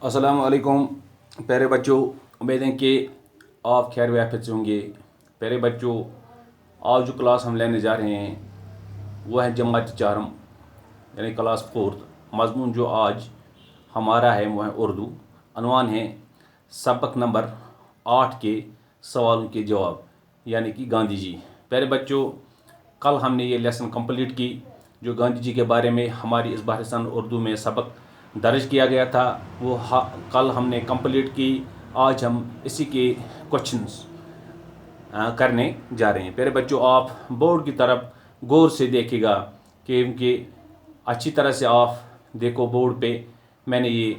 अस्सलाम वालेकुम प्यारे बच्चों, उम्मीद है कि आप खैर वाफियत से होंगे। प्यारे बच्चों, आज जो क्लास हम लेने जा रहे हैं वो है जमात चारम यानी क्लास फोर्थ। मजमून जो आज हमारा है वो है उर्दू। अनवान है सबक नंबर 8 के सवालों के जवाब यानी कि गांधी जी। प्यारे बच्चों, कल हमने ये लेसन कंप्लीट की जो गांधी जी के बारे में हमारी इस बारिसान उर्दू में सबक दर्ज किया गया था, वो कल हमने कंप्लीट की। आज हम इसी के क्वेश्चंस करने जा रहे हैं। प्यारे बच्चों, आप बोर्ड की तरफ गौर से देखिएगा क्योंकि अच्छी तरह से आप देखो बोर्ड पे मैंने ये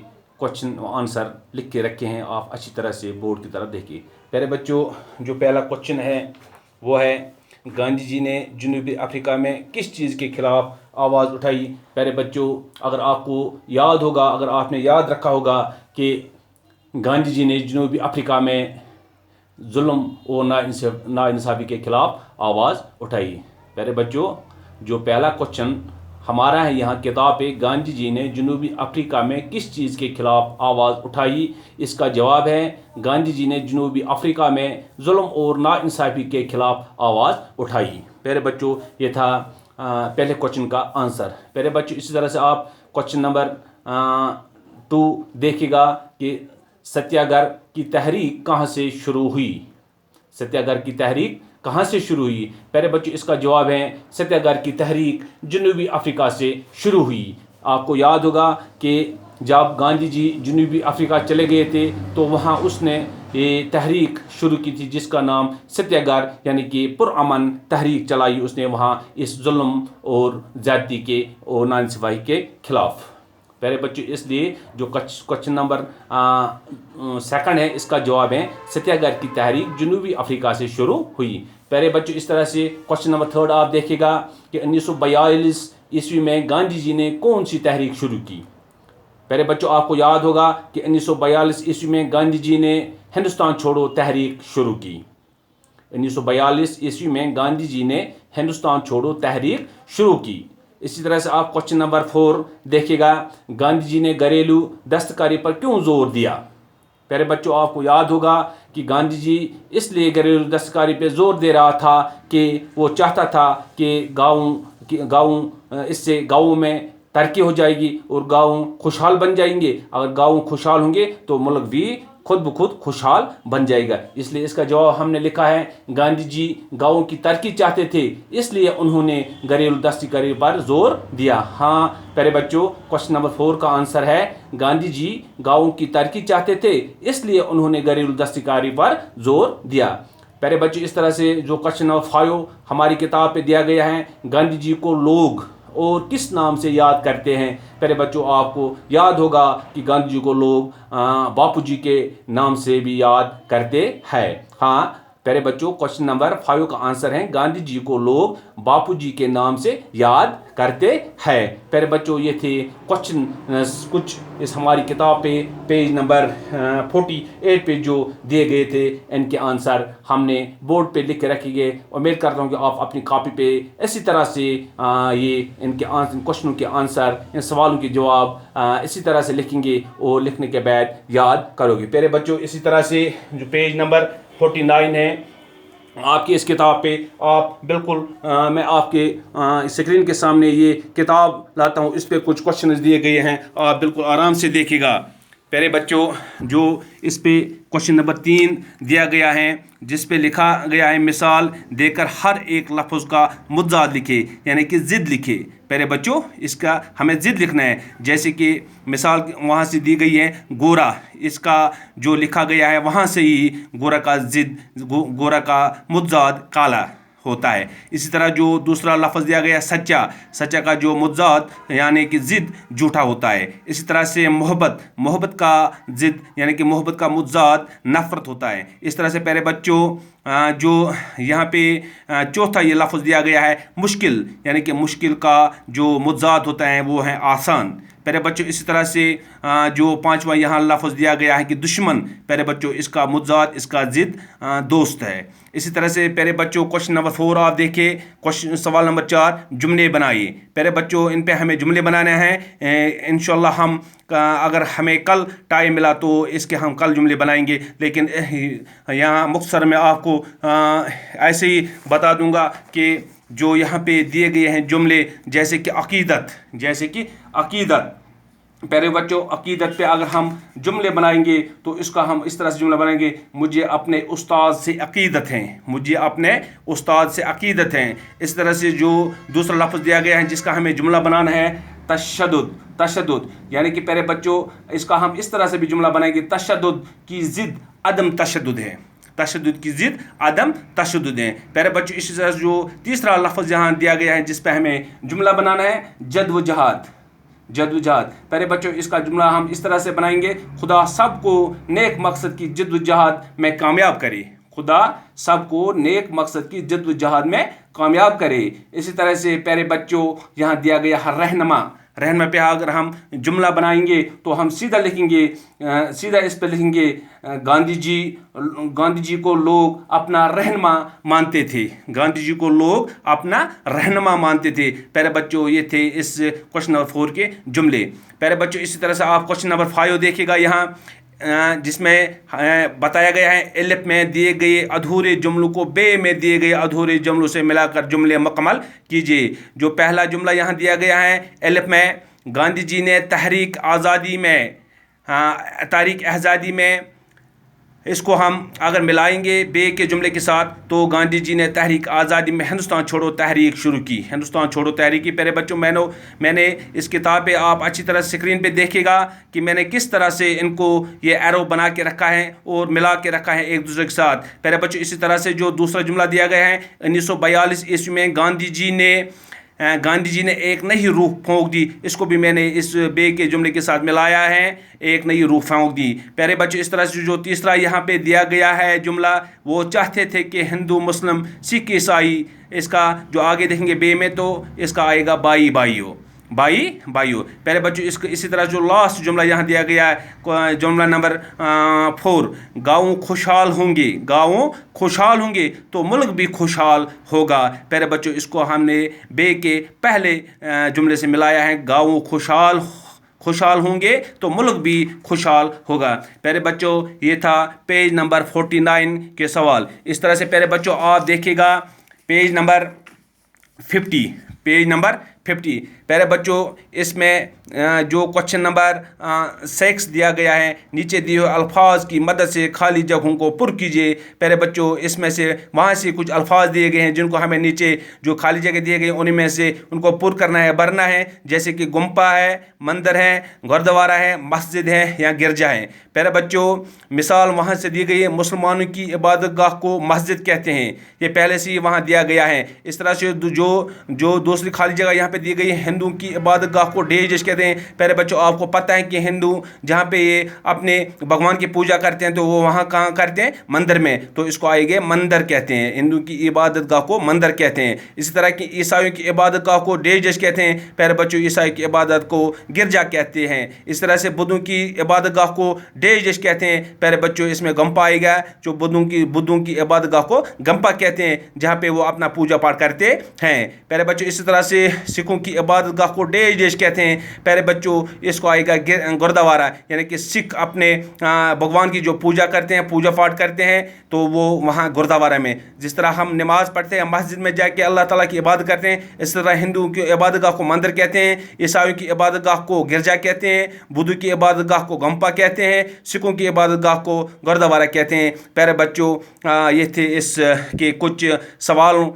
क्वेश्चन आंसर लिख के रखे हैं। आप अच्छी तरह से बोर्ड की तरफ देखिए। प्यारे बच्चों, जो पहला क्वेश्चन है वो है गांधी जी ने जनूबी अफ्रीका में किस चीज़ के खिलाफ आवाज़ उठाई। प्यारे बच्चों, अगर आपको याद होगा, अगर आपने याद रखा होगा कि गांधी जी ने जनूबी अफ्रीका में जुल्म और नाइंसाफ़ी के खिलाफ आवाज़ उठाई। प्यारे बच्चों, जो पहला क्वेश्चन हमारा है यहाँ किताब पे, गांधी जी ने जनूबी अफ्रीका में किस चीज़ के खिलाफ आवाज़ उठाई, इसका जवाब है गांधी जी ने जनूबी अफ्रीका में जुल्म और नाइंसाफ़ी के खिलाफ आवाज़ उठाई। प्यारे बच्चों, ये था पहले क्वेश्चन का आंसर। प्यारे बच्चों, इसी तरह से आप क्वेश्चन नंबर 2 देखिएगा कि सत्याग्रह की तहरीक कहाँ से शुरू हुई। सत्याग्रह की तहरीक कहाँ से शुरू हुई। प्यारे बच्चों, इसका जवाब है सत्याग्रह की तहरीक जनूबी अफ्रीका से शुरू हुई। आपको याद होगा कि जब गांधी जी जनूबी अफ्रीका चले गए थे तो वहाँ उसने ये तहरीक शुरू की थी जिसका नाम सत्याग्रह यानी कि पुरअमन तहरीक चलाई उसने वहाँ इस जुल्म और ज़्यादती के और नाइंसाफ़ी के खिलाफ। प्यारे बच्चों, इसलिए जो क्वेश्चन नंबर 2 है इसका जवाब है सत्याग्रह की तहरीक जनूबी अफ्रीका से शुरू हुई। प्यारे बच्चों, इस तरह से क्वेश्चन नंबर 3 आप देखिएगा कि 1942 ईस्वी में गांधी जी ने कौन सी तहरीक शुरू की। प्यारे बच्चों, आपको याद होगा कि 1942 ईस्वी में गांधी जी ने हिंदुस्तान छोड़ो तहरीक शुरू की। 1942 ईस्वी में गांधी जी ने हिंदुस्तान छोड़ो तहरीक शुरू की। इसी तरह से आप क्वेश्चन नंबर 4 देखिएगा, गांधी जी ने घरेलू दस्तकारी पर क्यों जोर दिया। प्यारे बच्चों, आपको याद होगा कि गांधी जी इसलिए घरेलू दस्तकारी पर जोर दे रहा था कि वो चाहता था कि इससे गाँव में तरक्की हो जाएगी और गाँव खुशहाल बन जाएंगे। अगर गाँव खुशहाल होंगे तो मुल्क भी खुद ब खुद खुशहाल बन जाएगा। इसलिए इसका जवाब हमने लिखा है गांधी जी गाँव की तरक्की चाहते थे, इसलिए उन्होंने घरेलू दस्तकारी पर जोर दिया। हाँ प्यारे बच्चों, क्वेश्चन नंबर 4 का आंसर है गांधी जी गाँव की तरक्की चाहते थे, इसलिए उन्होंने घरेलू दस्तकारी पर जोर दिया। प्यारे बच्चों, इस तरह से जो क्वेश्चन नंबर 5 हमारी किताब पे दिया गया है, गांधी जी को लोग और किस नाम से याद करते हैं। प्यारे बच्चों, आपको याद होगा कि गांधी जी को लोग बापू जी के नाम से भी याद करते हैं। हाँ प्यारे बच्चों, क्वेश्चन नंबर 5 का आंसर है गांधी जी को लोग बापू जी के नाम से याद करते हैं। प्यारे बच्चों, ये थे क्वेश्चन कुछ इस हमारी किताब पे पेज नंबर 48 पे जो दिए गए थे, इनके आंसर हमने बोर्ड पे लिख के रखेंगे। उम्मीद करता हूँ कि आप अपनी कॉपी पे इसी तरह से ये इनके क्वेश्चनों के आंसर, इन सवालों के जवाब इसी तरह से लिखेंगे और लिखने के बाद याद करोगे। प्यारे बच्चों, इसी तरह से जो पेज नंबर 49 है आपकी इस किताब पे, आप बिल्कुल मैं आपके स्क्रीन के सामने ये किताब लाता हूँ, इस पे कुछ क्वेश्चन दिए गए हैं, आप बिल्कुल आराम से देखिएगा। प्यारे बच्चों, जो इस पे क्वेश्चन नंबर 3 दिया गया है जिस पे लिखा गया है मिसाल देकर हर एक लफ्ज़ का मुद्दाद लिखे यानी कि ज़िद लिखे। प्यारे बच्चों, इसका हमें ज़िद लिखना है। जैसे कि मिसाल वहाँ से दी गई है गोरा, इसका जो लिखा गया है वहाँ से ही गोरा का ज़िद, गोरा का मुद्दाद काला होता है। इसी तरह जो दूसरा लफ्ज़ दिया गया सच्चा, सच्चा का जो मुद्दाद यानी कि ज़िद झूठा होता है। इसी तरह से मोहब्बत, मोहब्बत का ज़िद यानी कि मोहब्बत का मुद्दाद नफ़रत होता है। इस तरह से प्यारे बच्चों, जो यहाँ पे चौथा ये लफ्ज़ दिया गया है मुश्किल, यानी कि मुश्किल का जो मुद्दाद होता है वो है आसान। پیارے بچوں اسی طرح سے جو پانچواں یہاں لفظ دیا گیا ہے کہ دشمن، پیارے بچوں اس کا مضاد، اس کا ضد دوست ہے۔ اسی طرح سے پیارے بچوں کوشچن نمبر 4 آپ دیکھیں، سوال نمبر 4 جملے بنائیے۔ پیارے بچوں ان پہ ہمیں جملے بنانے ہیں، انشاءاللہ ہم اگر ہمیں کل ٹائم ملا تو اس کے ہم کل جملے بنائیں گے، لیکن یہاں مختصر میں آپ کو ایسے ہی بتا دوں گا کہ جو یہاں پہ دیے گئے ہیں جملے، جیسے کہ عقیدت، پیارے بچوں عقیدت پہ اگر ہم جملے بنائیں گے تو اس کا ہم اس طرح سے جملہ بنائیں گے، مجھے اپنے استاد سے عقیدت ہے، مجھے اپنے استاد سے عقیدت ہے۔ اس طرح سے جو دوسرا لفظ دیا گیا ہے جس کا ہمیں جملہ بنانا ہے، تشدد، یعنی کہ پیارے بچوں اس کا ہم اس طرح سے بھی جملہ بنائیں گے، تشدد کی ضد عدم تشدد ہے، تشدد کی ضد عدم تشدد ہے۔ پیارے بچوں اسی طرح جو تیسرا لفظ یہاں دیا گیا ہے جس پہ ہمیں جملہ بنانا ہے، جد و جہاد۔ پیارے بچوں اس کا جملہ ہم اس طرح سے بنائیں گے، خدا سب کو نیک مقصد کی جد و جہاد میں کامیاب کرے، خدا سب کو نیک مقصد کی جد و جہاد میں کامیاب کرے۔ اسی طرح سے پیارے بچوں یہاں دیا گیا ہے رہنما پہ اگر ہم جملہ بنائیں گے تو ہم سیدھا اس پہ لکھیں گے، گاندھی جی کو لوگ اپنا رہنما مانتے تھے، گاندھی جی کو لوگ اپنا رہنما مانتے تھے۔ پیارے بچوں یہ تھے اس کوشچن نمبر 4 کے جملے۔ پیارے بچوں اسی طرح سے آپ کوشچن نمبر 5 دیکھیے گا یہاں، جس میں بتایا گیا ہے الف میں دیے گئے ادھورے جملوں کو بے میں دیے گئے ادھورے جملوں سے ملا کر جملے مکمل کیجیے۔ جو پہلا جملہ یہاں دیا گیا ہے الف میں، گاندھی جی نے تحریک آزادی میں، اس کو ہم اگر ملائیں گے بے کے جملے کے ساتھ تو گاندھی جی نے تحریک آزادی میں ہندوستان چھوڑو تحریک شروع کی، ہندوستان چھوڑو تحریک کی۔ پیارے بچوں میں نے اس کتاب پہ آپ اچھی طرح اسکرین پہ دیکھے گا کہ میں نے کس طرح سے ان کو یہ ایرو بنا کے رکھا ہے اور ملا کے رکھا ہے ایک دوسرے کے ساتھ۔ پیارے بچوں اسی طرح سے جو دوسرا جملہ دیا گیا ہے 1942 عیسوی میں گاندھی جی نے ایک نئی روح پھونک دی، اس کو بھی میں نے اس بے کے جملے کے ساتھ ملایا ہے، ایک نئی روح پھونک دی۔ پیارے بچوں اس طرح سے جو تیسرا یہاں پہ دیا گیا ہے جملہ، وہ چاہتے تھے کہ ہندو مسلم سکھ عیسائی، اس کا جو آگے دیکھیں گے بے میں تو اس کا آئے گا بھائیو۔ پیارے بچوں اسی طرح جو لاسٹ جملہ یہاں دیا گیا ہے جملہ نمبر 4، گاؤں خوشحال ہوں گے تو ملک بھی خوشحال ہوگا۔ پیارے بچوں اس کو ہم نے بے کے پہلے جملے سے ملایا ہے، گاؤں خوشحال ہوں گے تو ملک بھی خوشحال ہوگا۔ پیارے بچوں یہ تھا پیج نمبر 49 کے سوال۔ اس طرح سے پیارے بچوں آپ دیکھیے گا پیج نمبر 50۔ پیارے بچوں اس میں جو کوشچن نمبر 6 دیا گیا ہے، نیچے دیے ہوئے الفاظ کی مدد سے خالی جگہوں کو پر کیجیے۔ پیارے بچوں اس میں سے وہاں سے کچھ الفاظ دیے گئے ہیں جن کو ہمیں نیچے جو خالی جگہ دیے گئے ان میں سے ان کو پر کرنا ہے، بھرنا ہے، جیسے کہ گمپا ہے، مندر ہے، گردوارا ہے، مسجد ہے یا گرجا ہے۔ پیارے بچوں مثال وہاں سے دی گئی ہے، مسلمانوں کی عبادت گاہ کو مسجد کہتے ہیں، یہ پہلے سے ہی وہاں دیا گیا ہے۔ اس طرح سے جو دوسری خالی جگہ یہاں پہ دی گئی ہے، ہندو کی عبادت گاہ کو ڈیش کہتے ہیں۔ پیارے بچوں آپ کو پتہ ہے کہ ہندو جہاں پہ یہ اپنے بھگوان کی پوجا کرتے ہیں تو وہ وہاں کہاں کرتے ہیں؟ مندر میں، تو اس کو آئے گے مندر کہتے ہیں، ہندو کی عبادت گاہ کو مندر کہتے ہیں۔ اسی طرح کی عیسائیوں کی عبادت گاہ کو ڈیش کہتے ہیں، پیارے بچوں عیسائی کی عبادت کو گرجا کہتے ہیں۔ اس طرح سے بدھوں کی عبادت گاہ کو ڈیش کہتے ہیں، پیارے بچوں اس میں گمپا آئے گا، جو بدھوں کی عبادت گاہ کو گمپا کہتے ہیں جہاں پہ وہ اپنا پوجا پاٹ کرتے ہیں۔ پیارے بچوں اسی طرح سے سکھوں کی عبادت گاہ کو ڈیش کہتے ہیں، پیارے بچوں اس کو آئے گا گردوارا، یعنی کہ سکھ اپنے بھگوان کی جو پوجا کرتے ہیں، پوجا پاٹ کرتے ہیں تو وہ وہاں گردوارا میں، جس طرح ہم نماز پڑھتے ہیں مسجد میں جا کے اللہ تعالیٰ کی عبادت کرتے ہیں، اس طرح ہندوؤں کی عبادت گاہ کو مندر کہتے ہیں، عیسائیوں کی عبادت گاہ کو گرجا کہتے ہیں، بدھوں کی عبادت گاہ کو گمپا کہتے ہیں، سکھوں کی عبادت گاہ کو گردوارا کہتے ہیں۔ پیارے بچوں یہ تھے اس کے کچھ سوالوں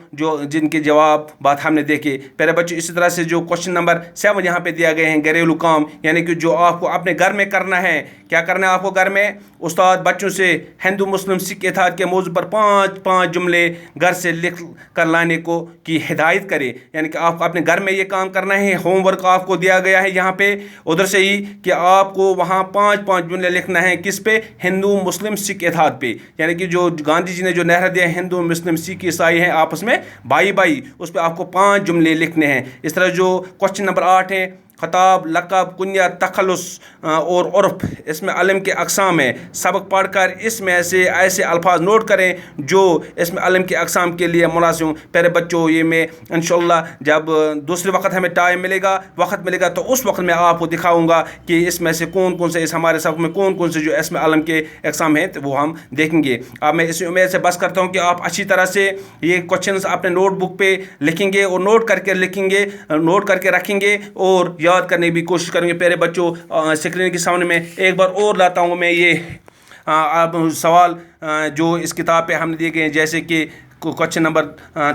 جن کے جواب بات ہم نے دیکھے۔ پیارے بچوں اسی طرح سے جو کوشچن نمبر 7 یہاں پہ دیا گئے ہیں، گھریلو کام، یعنی کہ جو آپ کو اپنے گھر میں کرنا ہے، کیا کرنا ہے آپ کو گھر میں؟ استاد بچوں سے ہندو مسلم سکھ اتحاد کے موضوع پر 5 جملے گھر سے لکھ کر لانے کی ہدایت کرے، یعنی کہ آپ کو اپنے گھر میں یہ کام کرنا ہے۔ ہوم ورک آپ کو دیا گیا ہے یہاں پہ ادھر سے ہی کہ آپ کو وہاں 5 جملے لکھنا ہے، کس پہ؟ ہندو مسلم سکھ اتحاد پہ، یعنی کہ جو گاندھی جی نے جو نعرہ دیا ہندو مسلم سکھ عیسائی ہیں آپس میں بھائی، اس پہ آپ کو 5 جملے لکھنے ہیں۔ اس طرح جو کوشچن نمبر 8 ہے، खताब, लक़ब, कुनियत, तखल्लुस और उर्फ़, इसमें इल्म के अक़साम हैं। सबक पढ़कर इसमें से ऐसे अल्फाज नोट करें जो इसमें इल्म के अक़साम के लिए मुनासिब हों। प्यारे बच्चों, ये मैं इंशाअल्लाह जब दूसरे वक्त हमें टाइम मिलेगा, वक्त मिलेगा, तो उस वक्त मैं आपको दिखाऊंगा कि इसमें से कौन कौन से, इस हमारे सबक में कौन कौन से जो इसमें इल्म के अक़साम हैं, तो वो हम देखेंगे। अब मैं इसी उम्मीद से बस करता हूँ कि आप अच्छी तरह से ये क्वेश्चंस अपने नोटबुक पे लिखेंगे और नोट करके रखेंगे और याद करने की भी कोशिश करेंगे। प्यारे बच्चों, स्क्रीन के सामने में एक बार और लाता हूँ मैं ये सवाल जो इस किताब पे हमने दिए गए हैं, जैसे कि क्वेश्चन नंबर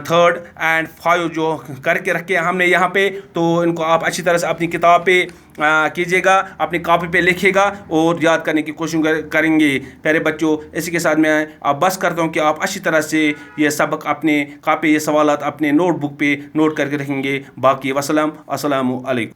3 और 5 जो करके रखे हैं हमने यहाँ पे, तो इनको आप अच्छी तरह से अपनी किताब पे कीजिएगा, अपनी कॉपी पे लिखिएगा और याद करने की कोशिश करेंगे। प्यारे बच्चों, इसी के साथ मैं आप बस करता हूँ कि आप अच्छी तरह से ये सबक अपने कॉपी, ये सवालात अपने नोटबुक पे नोट करके रखेंगे। बाकी वसलाम, अस्सलामु अलैकुम।